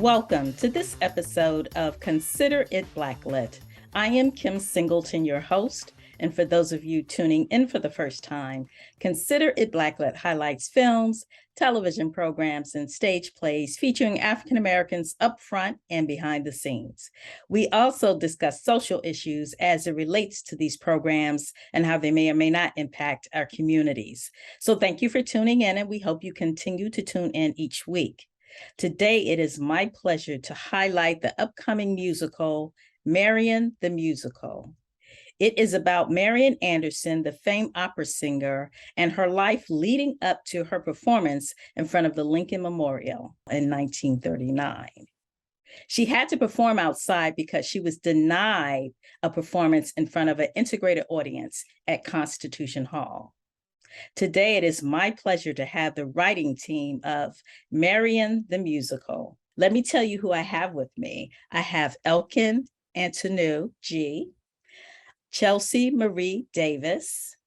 Welcome to this episode of Consider It Blacklit. I am Kim Singleton, your host, and for those of you tuning in for the first time, Consider It Blacklit highlights films, television programs, and stage plays featuring African Americans up front and behind the scenes. We also discuss social issues as it relates to these programs and how they may or may not impact our communities. So thank you for tuning in, and we hope you continue to tune in each week. Today, it is my pleasure to highlight the upcoming musical, Marian the Musical. It is about Marian Anderson, the famed opera singer, and her life leading up to her performance in front of the Lincoln Memorial in 1939. She had to perform outside because she was denied a performance in front of an integrated audience at Constitution Hall. Today, it is my pleasure to have the writing team of Marian the Musical. Let me tell you who I have with me. I have Elkin Antoniou G, Chelsea Marie Davis,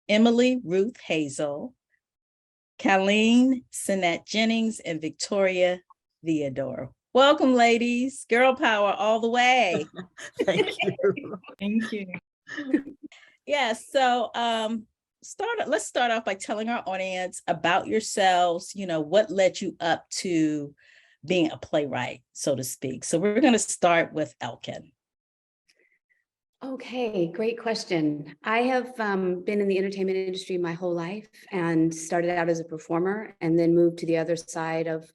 Emily Ruth Hazel, Caleen Sinnette Jennings, and Victoria Theodore. Welcome, ladies. Girl power all the way. Thank you. Thank you. Yeah, so let's start off by telling our audience about yourselves, what led you up to being a playwright, so to speak. So we're going to start with Elkin. Okay, great question. I have been in the entertainment industry my whole life and started out as a performer and then moved to the other side of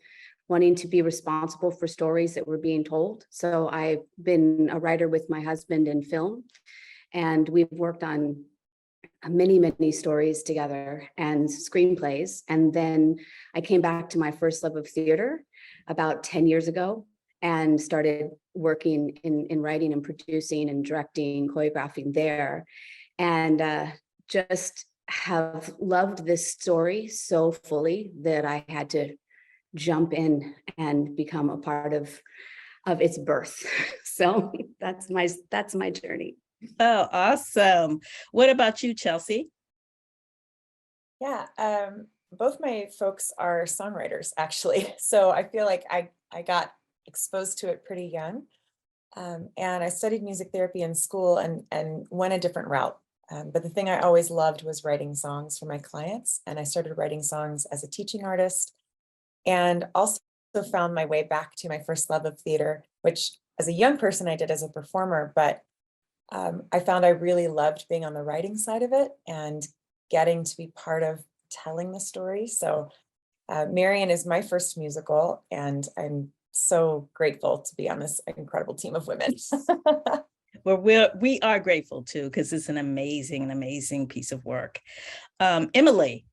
wanting to be responsible for stories that were being told. So I've been a writer with my husband in film, and we've worked on many stories together and screenplays. And then I came back to my first love of theater about 10 years ago and started working in writing and producing and directing, choreographing there. And just have loved this story so fully that I had to jump in and become a part of its birth. So that's my journey. Oh, awesome. What about you, Chelsea? Yeah, both my folks are songwriters, actually. So I feel like I got exposed to it pretty young. And I studied music therapy in school and went a different route. But the thing I always loved was writing songs for my clients. And I started writing songs as a teaching artist, and also found my way back to my first love of theater, which as a young person I did as a performer, but I found I really loved being on the writing side of it and getting to be part of telling the story. So Marian is my first musical, and I'm so grateful to be on this incredible team of women. Well, we are grateful too, because it's an amazing piece of work. Emily.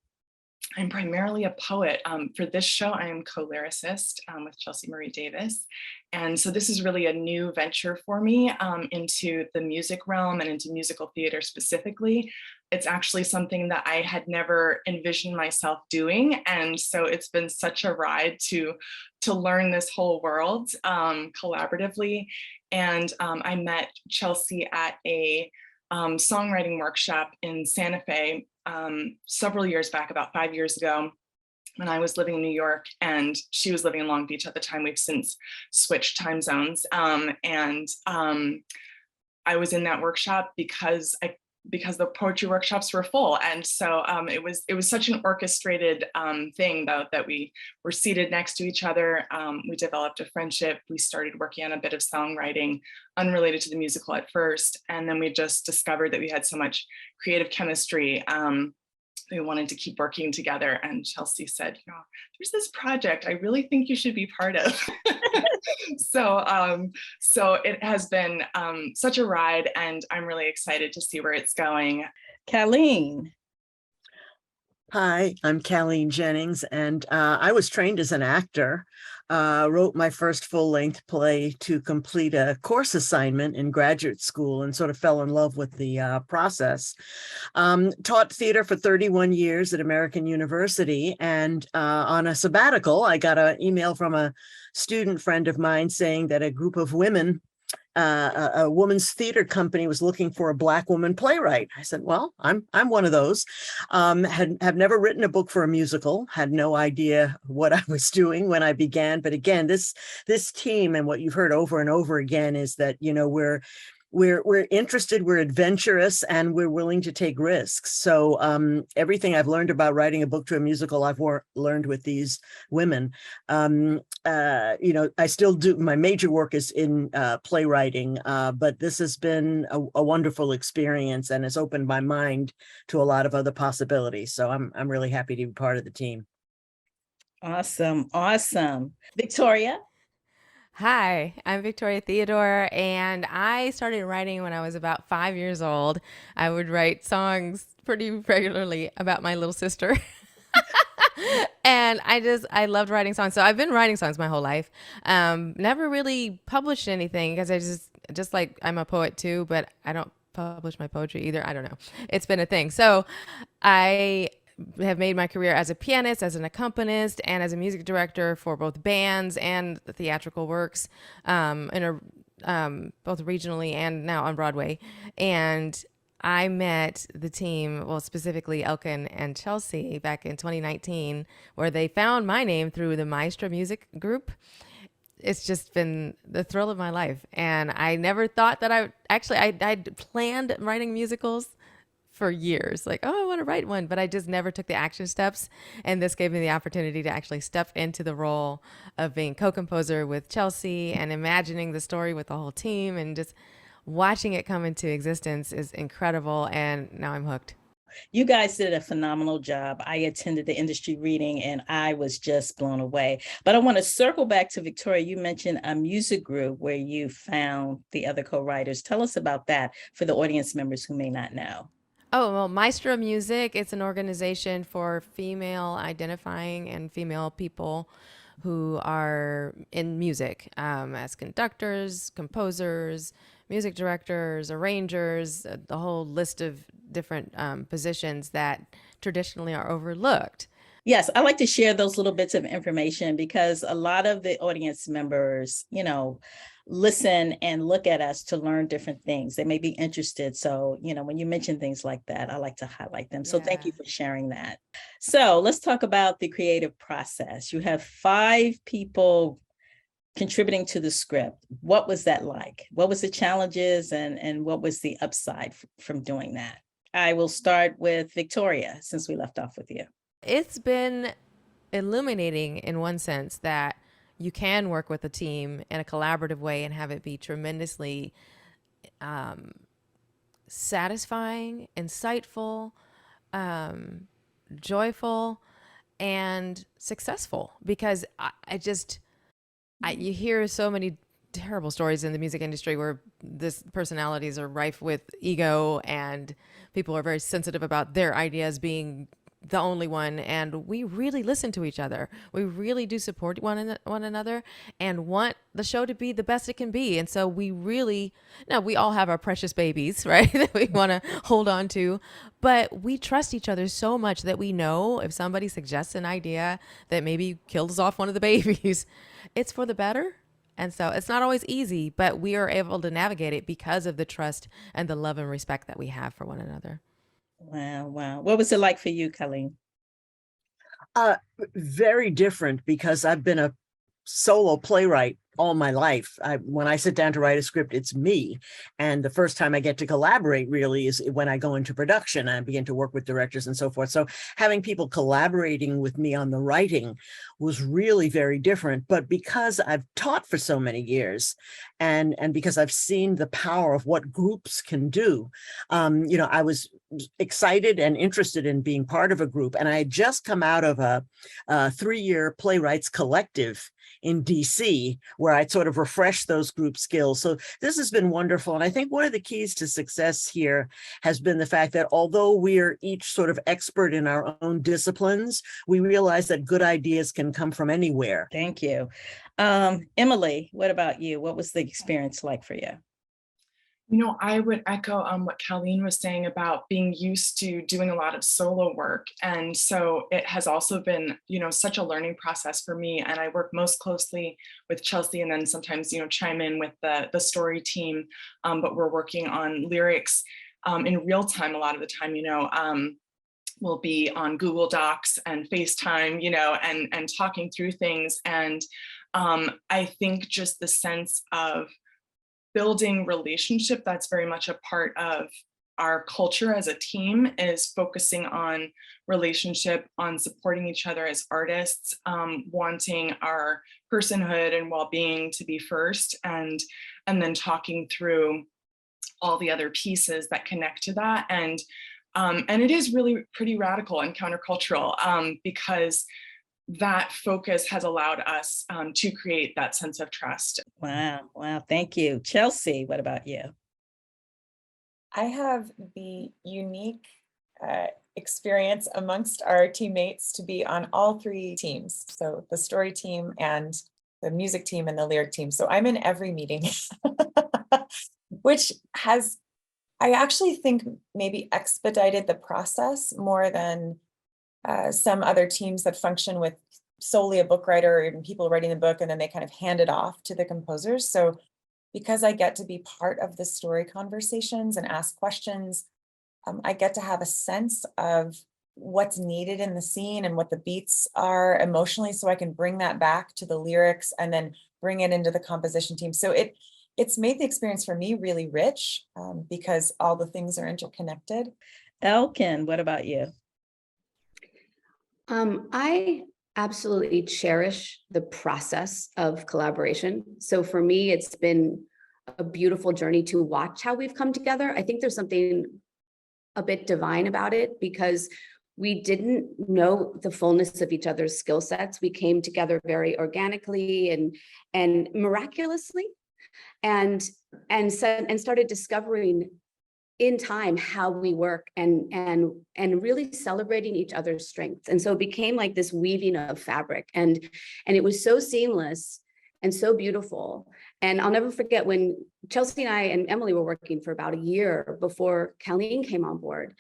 I'm primarily a poet. For this show, I am co-lyricist with Chelsea Marie Davis. And so this is really a new venture for me into the music realm and into musical theater specifically. It's actually something that I had never envisioned myself doing. And so it's been such a ride to learn this whole world collaboratively. And I met Chelsea at a songwriting workshop in Santa Fe several years back, about 5 years ago, when I was living in New York and she was living in Long Beach at the time. We've since switched time zones. And I was in that workshop because the poetry workshops were full. And so it was such an orchestrated thing, though, that we were seated next to each other. We developed a friendship. We started working on a bit of songwriting unrelated to the musical at first. And then we just discovered that we had so much creative chemistry. We wanted to keep working together. And Chelsea said, there's this project I really think you should be part of. So it has been such a ride, and I'm really excited to see where it's going. Caleen. Hi, I'm Caleen Jennings, and I was trained as an actor. Wrote my first full-length play to complete a course assignment in graduate school and sort of fell in love with the process. Taught theater for 31 years at American University, and on a sabbatical, I got an email from a student friend of mine saying that a group of women a woman's theater company was looking for a Black woman playwright. I said, well, I'm one of those. Have never written a book for a musical, had no idea what I was doing when I began. But again, this team, and what you've heard over and over again, is that, you know, we're interested, we're adventurous, and we're willing to take risks. So everything I've learned about writing a book to a musical, I've learned with these women. You know, I still do, my major work is in playwriting, but this has been a wonderful experience and has opened my mind to a lot of other possibilities. So I'm really happy to be part of the team. Awesome. Awesome. Victoria? Hi, I'm Victoria Theodore, and I started writing when I was about 5 years old. I would write songs pretty regularly about my little sister. And I loved writing songs. So I've been writing songs my whole life. Never really published anything because I just like, I'm a poet too, but I don't publish my poetry either. I don't know. It's been a thing. So I have made my career as a pianist, as an accompanist, and as a music director for both bands and theatrical works, both regionally and now on Broadway. And I met the team, well, specifically Elkin and Chelsea, back in 2019, where they found my name through the Maestra Music Group. It's just been the thrill of my life. And I never thought that I'd planned writing musicals for years, like, oh, I want to write one, but I just never took the action steps. And this gave me the opportunity to actually step into the role of being co-composer with Chelsea and imagining the story with the whole team, and just watching it come into existence is incredible. And now I'm hooked. You guys did a phenomenal job. I attended the industry reading and I was just blown away. But I want to circle back to Victoria. You mentioned a music group where you found the other co-writers. Tell us about that for the audience members who may not know. Oh, well, Maestra Music, it's an organization for female identifying and female people who are in music, as conductors, composers, music directors, arrangers, the whole list of different positions that traditionally are overlooked. Yes, I like to share those little bits of information because a lot of the audience members, you know, listen and look at us to learn different things. They may be interested. So, you know, when you mention things like that, I like to highlight them. So thank you for sharing that. So let's talk about the creative process. You have 5 people contributing to the script. What was that like? What was the challenges and what was the upside from doing that? I will start with Victoria, since we left off with you. It's been illuminating in one sense that you can work with a team in a collaborative way and have it be tremendously satisfying, insightful, joyful, and successful. Because you hear so many terrible stories in the music industry where personalities are rife with ego and people are very sensitive about their ideas being the only one, and we really listen to each other. We really do support one another and want the show to be the best it can be. And so we all have our precious babies, right, that we want to hold on to, but we trust each other so much that we know if somebody suggests an idea that maybe kills off one of the babies, it's for the better. And so it's not always easy, but we are able to navigate it because of the trust and the love and respect that we have for one another. Wow, wow. What was it like for you, Caleen? Very different, because I've been a solo playwright all my life. When I sit down to write a script, it's me. And the first time I get to collaborate really is when I go into production and I begin to work with directors and so forth. So having people collaborating with me on the writing was really very different. But because I've taught for so many years and because I've seen the power of what groups can do, you know, I was excited and interested in being part of a group. And I had just come out of a 3-year playwrights collective in DC, where I'd sort of refreshed those group skills. So this has been wonderful. And I think one of the keys to success here has been the fact that although we're each sort of expert in our own disciplines, we realize that good ideas can come from anywhere. Thank you. Emily, what about you? What was the experience like for you? I would echo what Caleen was saying about being used to doing a lot of solo work. And so it has also been, such a learning process for me. And I work most closely with Chelsea, and then sometimes, chime in with the story team. But we're working on lyrics in real time a lot of the time, we'll be on Google Docs and FaceTime, and talking through things. And I think just the sense of building relationship, that's very much a part of our culture as a team, is focusing on relationship, on supporting each other as artists, wanting our personhood and well-being to be first, and then talking through all the other pieces that connect to that. And it is really pretty radical and countercultural, because that focus has allowed us to create that sense of trust. Wow. Thank you. Chelsea, what about you? I have the unique experience amongst our teammates to be on all three teams. So the story team and the music team and the lyric team. So I'm in every meeting, which has, I actually think, maybe expedited the process more than some other teams that function with solely a book writer or even people writing the book, and then they kind of hand it off to the composers. So because I get to be part of the story conversations and ask questions, I get to have a sense of what's needed in the scene and what the beats are emotionally, so I can bring that back to the lyrics and then bring it into the composition team. So it's made the experience for me really rich, because all the things are interconnected. Elkin, what about you? I absolutely cherish the process of collaboration. So for me, it's been a beautiful journey to watch how we've come together. I think there's something a bit divine about it, because we didn't know the fullness of each other's skill sets. We came together very organically and miraculously, and started discovering in time how we work and really celebrating each other's strengths. And so it became like this weaving of fabric, and it was so seamless and so beautiful. And I'll never forget when Chelsea and I and Emily were working for about a year before Caleen came on board.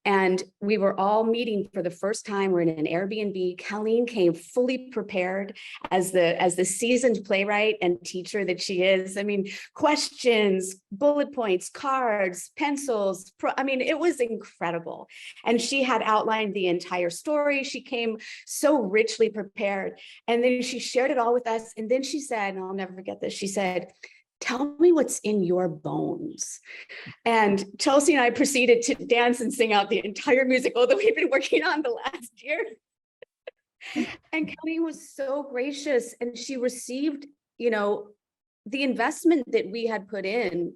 And we were all meeting for the first time. We're in an Airbnb. Caleen came fully prepared as the seasoned playwright and teacher that she is. I mean, questions, bullet points, cards, pencils. It was incredible. And she had outlined the entire story. She came so richly prepared. And then she shared it all with us. And then she said, and I'll never forget this, she said, "Tell me what's in your bones." And Chelsea and I proceeded to dance and sing out the entire musical that we've been working on the last year. And Caleen was so gracious, and she received, the investment that we had put in.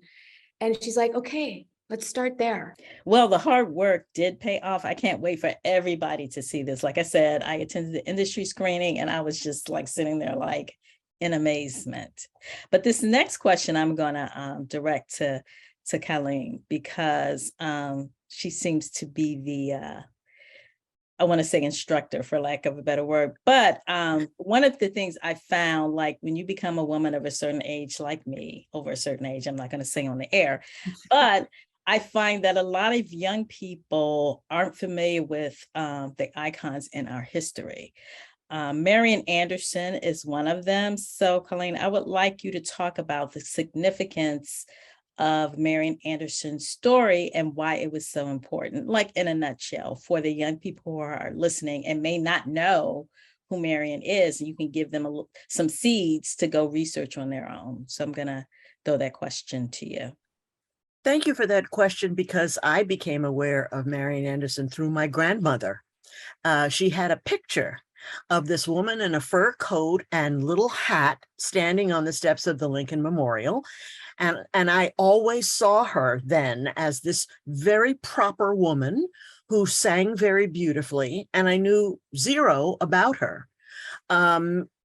And she's like, "Okay, let's start there." Well, the hard work did pay off. I can't wait for everybody to see this. Like I said, I attended the industry screening, and I was just like sitting there like in amazement. But this next question I'm going to direct to Caleen, because she seems to be the, I want to say instructor for lack of a better word. But one of the things I found, like when you become a woman of a certain age, like me, over a certain age, I'm not going to say on the air, but I find that a lot of young people aren't familiar with the icons in our history. Marian Anderson is one of them. So, Caleen, I would like you to talk about the significance of Marian Anderson's story and why it was so important, like in a nutshell, for the young people who are listening and may not know who Marian is. And you can give them some seeds to go research on their own. So I'm going to throw that question to you. Thank you for that question, because I became aware of Marian Anderson through my grandmother. She had a picture of this woman in a fur coat and little hat standing on the steps of the Lincoln Memorial. And I always saw her then as this very proper woman who sang very beautifully, and I knew zero about her.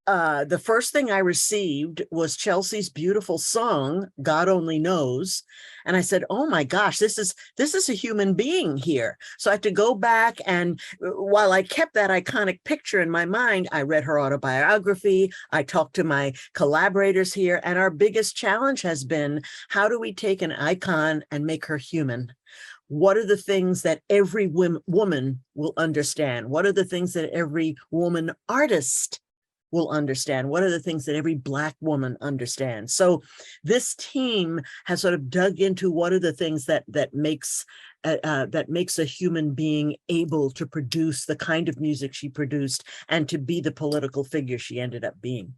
the first thing I received was Chelsea's beautiful song, God Only Knows. And I said, oh my gosh, this is a human being here. So I had to go back, and while I kept that iconic picture in my mind, I read her autobiography. I talked to my collaborators here, and our biggest challenge has been, how do we take an icon and make her human? What are the things that every woman will understand? What are the things that every woman artist will understand? What are the things that every Black woman understands? So this team has sort of dug into what are the things that makes a human being able to produce the kind of music she produced and to be the political figure she ended up being.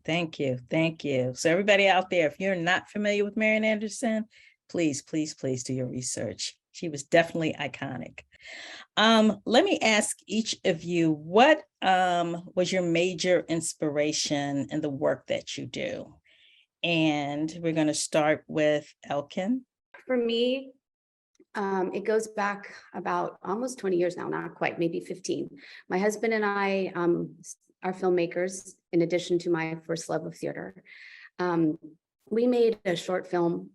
Thank you. Thank you. So everybody out there, if you're not familiar with Marian Anderson, please, please, please do your research. She was definitely iconic. Let me ask each of you, what was your major inspiration in the work that you do? And we're going to start with Elkin. For me, it goes back about almost 20 years now, not quite, maybe 15. My husband and I are filmmakers, in addition to my first love of theater. We made a short film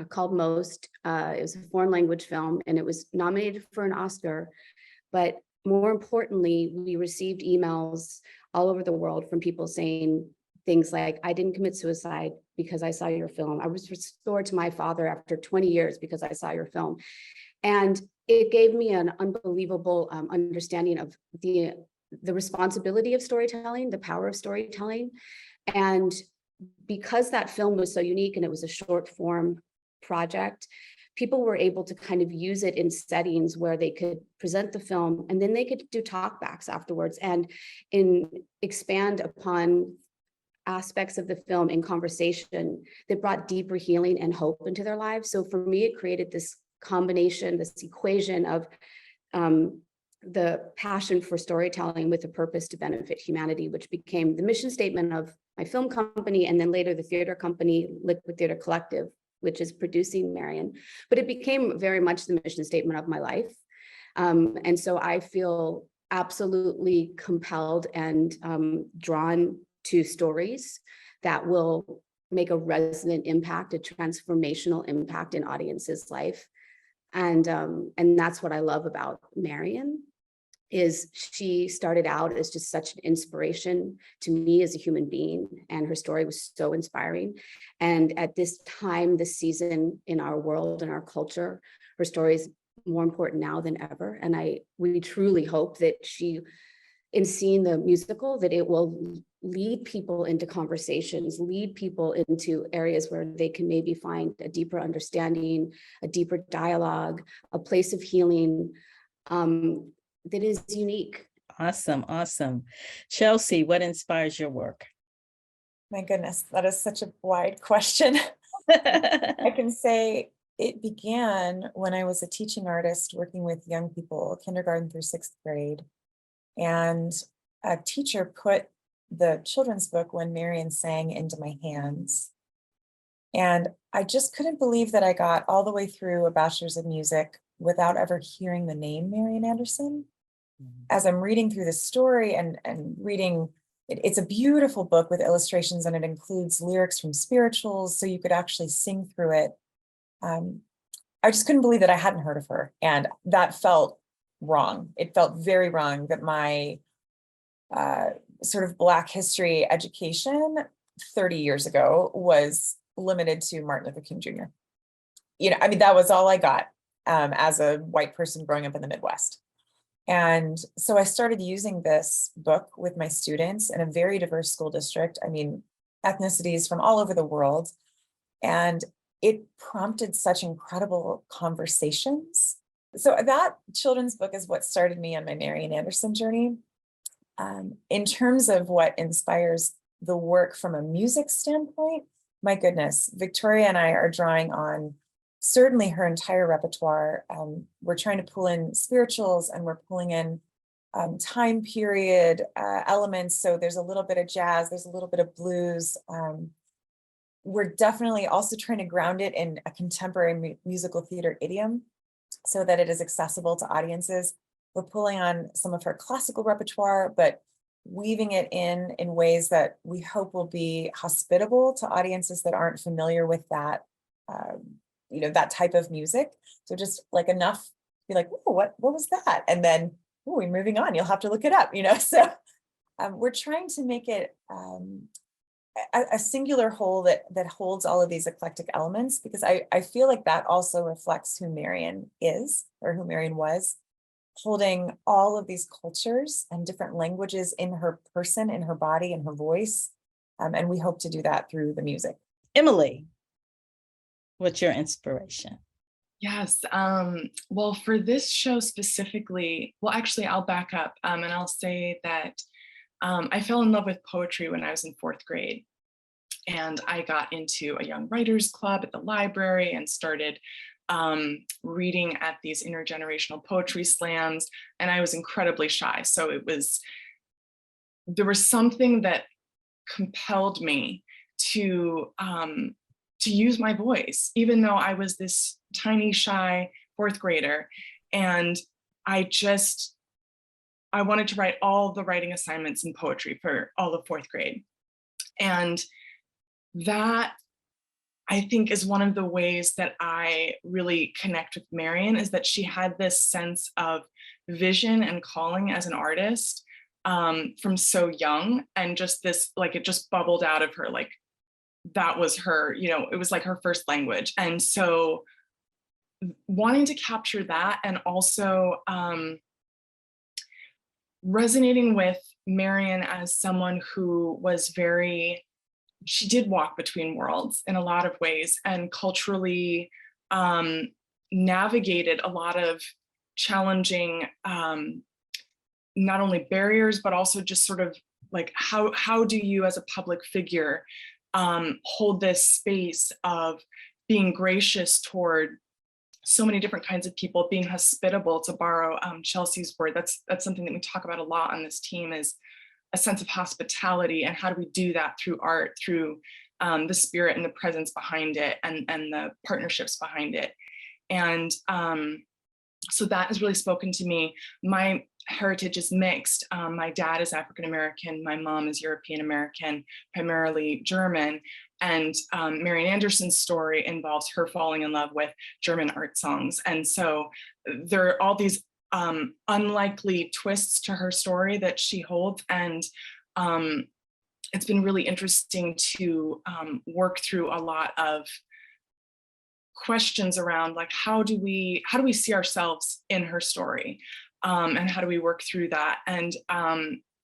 called Most. It was a foreign language film, and it was nominated for an Oscar. But more importantly, we received emails all over the world from people saying things like, I didn't commit suicide because I saw your film. I was restored to my father after 20 years because I saw your film. And it gave me an unbelievable understanding of the responsibility of storytelling, the power of storytelling. And because that film was so unique and it was a short form project, people were able to kind of use it in settings where they could present the film, and then they could do talkbacks afterwards and expand upon aspects of the film in conversation that brought deeper healing and hope into their lives. So for me, it created this combination, this equation of the passion for storytelling with a purpose to benefit humanity, which became the mission statement of my film company, and then later the theater company, Liquid Theater Collective, which is producing Marian. But it became very much the mission statement of my life. And so I feel absolutely compelled and drawn to stories that will make a resonant impact, a transformational impact in audience's life. And that's what I love about Marian, is she started out as just such an inspiration to me as a human being, and her story was so inspiring. And at this time, this season in our world and our culture, her story is more important now than ever. And we truly hope that she, in seeing the musical, that it will lead people into conversations, lead people into areas where they can maybe find a deeper understanding, a deeper dialogue, a place of healing that is unique. Awesome, awesome. Chelsea, what inspires your work? My goodness, that is such a wide question. I can say it began when I was a teaching artist working with young people, kindergarten through 6th grade. And a teacher put the children's book When Marian Sang into my hands. And I just couldn't believe that I got all the way through a bachelor's of music without ever hearing the name Marian Anderson. As I'm reading through the story and reading, it's a beautiful book with illustrations, and it includes lyrics from spirituals, so you could actually sing through it. I just couldn't believe that I hadn't heard of her, and that felt wrong. It felt very wrong that my sort of Black history education 30 years ago was limited to Martin Luther King Jr. You know, I mean, that was all I got as a white person growing up in the Midwest. And so I started using this book with my students in a very diverse school district. I mean, ethnicities from all over the world. And it prompted such incredible conversations. So that children's book is what started me on my Marian Anderson journey. In terms of what inspires the work from a music standpoint, my goodness, Victoria and I are drawing on certainly her entire repertoire. We're trying to pull in spirituals, and we're pulling in time period elements. So there's a little bit of jazz, there's a little bit of blues. We're definitely also trying to ground it in a contemporary musical theater idiom so that it is accessible to audiences. We're pulling on some of her classical repertoire, but weaving it in ways that we hope will be hospitable to audiences that aren't familiar with that, that type of music. So just like enough, be like, oh, what was that? And then, oh, we're moving on. You'll have to look it up, So we're trying to make it a singular whole that holds all of these eclectic elements, because I feel like that also reflects who Marian is, or who Marian was, holding all of these cultures and different languages in her person, in her body, in her voice. And we hope to do that through the music. Emily, what's your inspiration? Yes. Well, for this show specifically, well, actually, I'll back up and I'll say that I fell in love with poetry when I was in 4th grade. And I got into a young writers club at the library and started reading at these intergenerational poetry slams. And I was incredibly shy. So there was something that compelled me to use my voice, even though I was this tiny, shy 4th grader. And I wanted to write all the writing assignments in poetry for all of 4th grade. And that, I think, is one of the ways that I really connect with Marian, is that she had this sense of vision and calling as an artist from so young, and just this, like, it just bubbled out of her, like that was her, it was like her first language. And so wanting to capture that, and also resonating with Marian as someone who was she did walk between worlds in a lot of ways, and culturally navigated a lot of challenging, not only barriers, but also just sort of like, how do you as a public figure hold this space of being gracious toward so many different kinds of people, being hospitable, to borrow Chelsea's word. That's something that we talk about a lot on this team, is a sense of hospitality. And how do we do that through art, through the spirit and the presence behind it, and the partnerships behind it. And so that has really spoken to me. My heritage is mixed. My dad is African-American, my mom is European-American, primarily German. And Marian Anderson's story involves her falling in love with German art songs. And so there are all these unlikely twists to her story that she holds. And it's been really interesting to work through a lot of questions around, like, how do we see ourselves in her story, and how do we work through that? And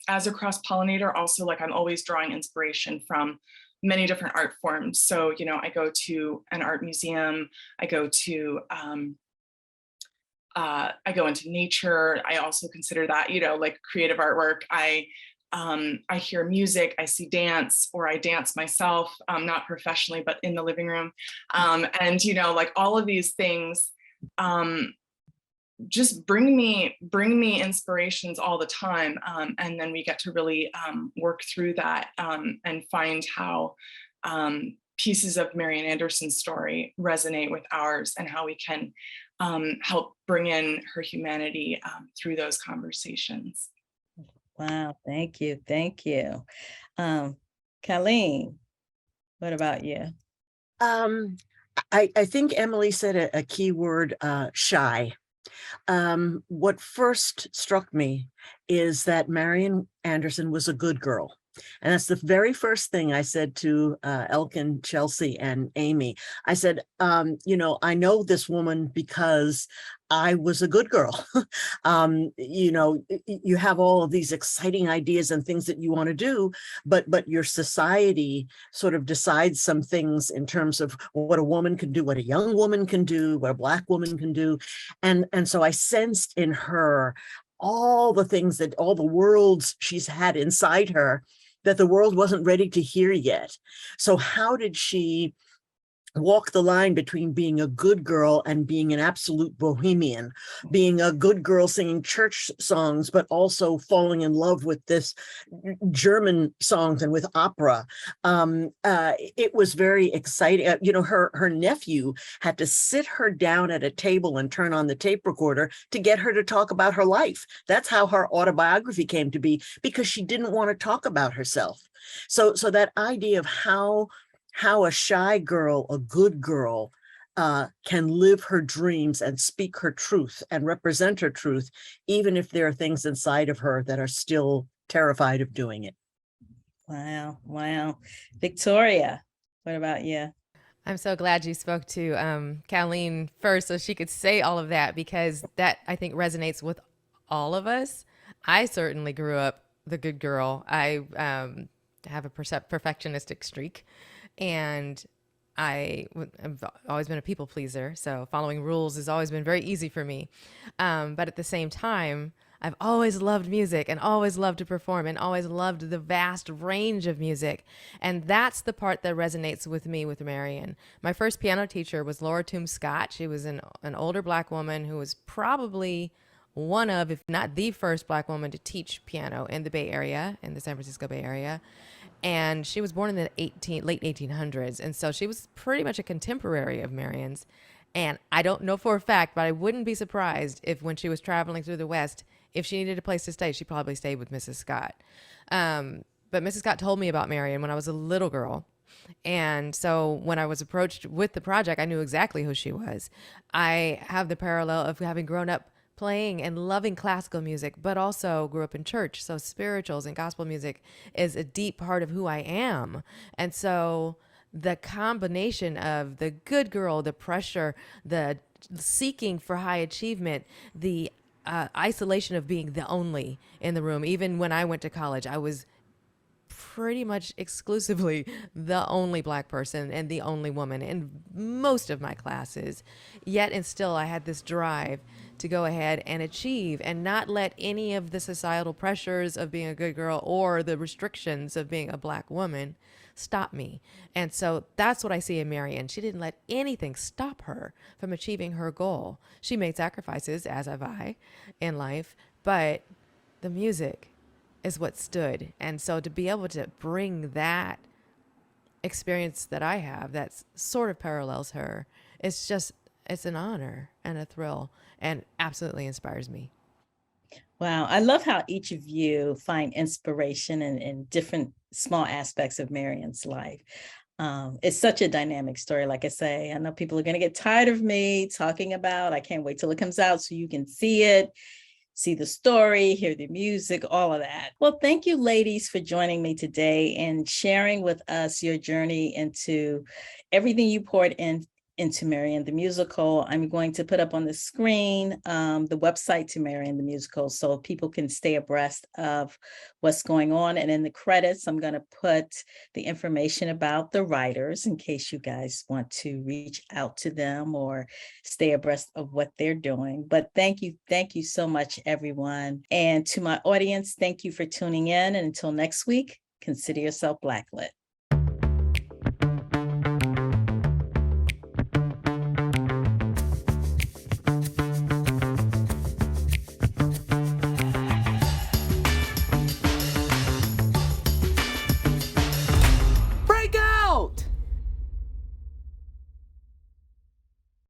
as a cross-pollinator, also, like, I'm always drawing inspiration from many different art forms. So, I go to an art museum, I go into nature. I also consider that, like creative artwork. I hear music, I see dance, or I dance myself, not professionally, but in the living room. And, like, all of these things just bring me inspirations all the time. And then we get to really work through that and find how pieces of Marian Anderson's story resonate with ours, and how we can help bring in her humanity through those conversations. Wow, thank you. Thank you. Caleen, what about you? I think Emily said a key word, shy. What first struck me is that Marian Anderson was a good girl. And that's the very first thing I said to Elkin, Chelsea, and Amy. I said, I know this woman because I was a good girl. You have all of these exciting ideas and things that you want to do, but your society sort of decides some things in terms of what a woman can do, what a young woman can do, what a Black woman can do. And so I sensed in her all the things, that all the worlds she's had inside her that the world wasn't ready to hear yet. So how did she walk the line between being a good girl and being an absolute bohemian, being a good girl singing church songs, but also falling in love with this German songs and with opera. It was very exciting. Her nephew had to sit her down at a table and turn on the tape recorder to get her to talk about her life. That's how her autobiography came to be, because she didn't want to talk about herself. So that idea of how a shy girl, a good girl, can live her dreams and speak her truth and represent her truth, even if there are things inside of her that are still terrified of doing it. Wow. Victoria, what about you? I'm so glad you spoke to Caleen first so she could say all of that, because that, I think, resonates with all of us. I certainly grew up the good girl. I have a perfectionistic streak, and I've always been a people pleaser. So following rules has always been very easy for me. But at the same time, I've always loved music and always loved to perform and always loved the vast range of music. And that's the part that resonates with me with Marian. My first piano teacher was Laura Toombs Scott. She was an older Black woman who was probably one of, if not the first Black woman to teach piano in the Bay Area, in the San Francisco Bay Area. And she was born in the late 1800s. And so she was pretty much a contemporary of Marian's. And I don't know for a fact, but I wouldn't be surprised if when she was traveling through the West, if she needed a place to stay, she probably stayed with Mrs. Scott. But Mrs. Scott told me about Marian when I was a little girl. And so when I was approached with the project, I knew exactly who she was. I have the parallel of having grown up playing and loving classical music, but also grew up in church. So spirituals and gospel music is a deep part of who I am. And so the combination of the good girl, the pressure, the seeking for high achievement, the isolation of being the only in the room. Even when I went to college, I was pretty much exclusively the only Black person and the only woman in most of my classes. Yet and still, I had this drive to go ahead and achieve and not let any of the societal pressures of being a good girl or the restrictions of being a Black woman stop me. And so that's what I see in Marian. She didn't let anything stop her from achieving her goal. She made sacrifices, as have I, in life, but the music is what stood. And so to be able to bring that experience that I have that sort of parallels her, it's an honor and a thrill, and absolutely inspires me. Wow. I love how each of you find inspiration in different small aspects of Marian's life. It's such a dynamic story. Like I say, I know people are going to get tired of me talking about, I can't wait till it comes out so you can see it, see the story, hear the music, all of that. Well, thank you, ladies, for joining me today and sharing with us your journey into everything you poured into Marian the Musical. I'm going to put up on the screen the website to Marian the Musical so people can stay abreast of what's going on. And in the credits, I'm going to put the information about the writers in case you guys want to reach out to them or stay abreast of what they're doing. But thank you so much, everyone. And to my audience, thank you for tuning in. And until next week, consider yourself Blacklit.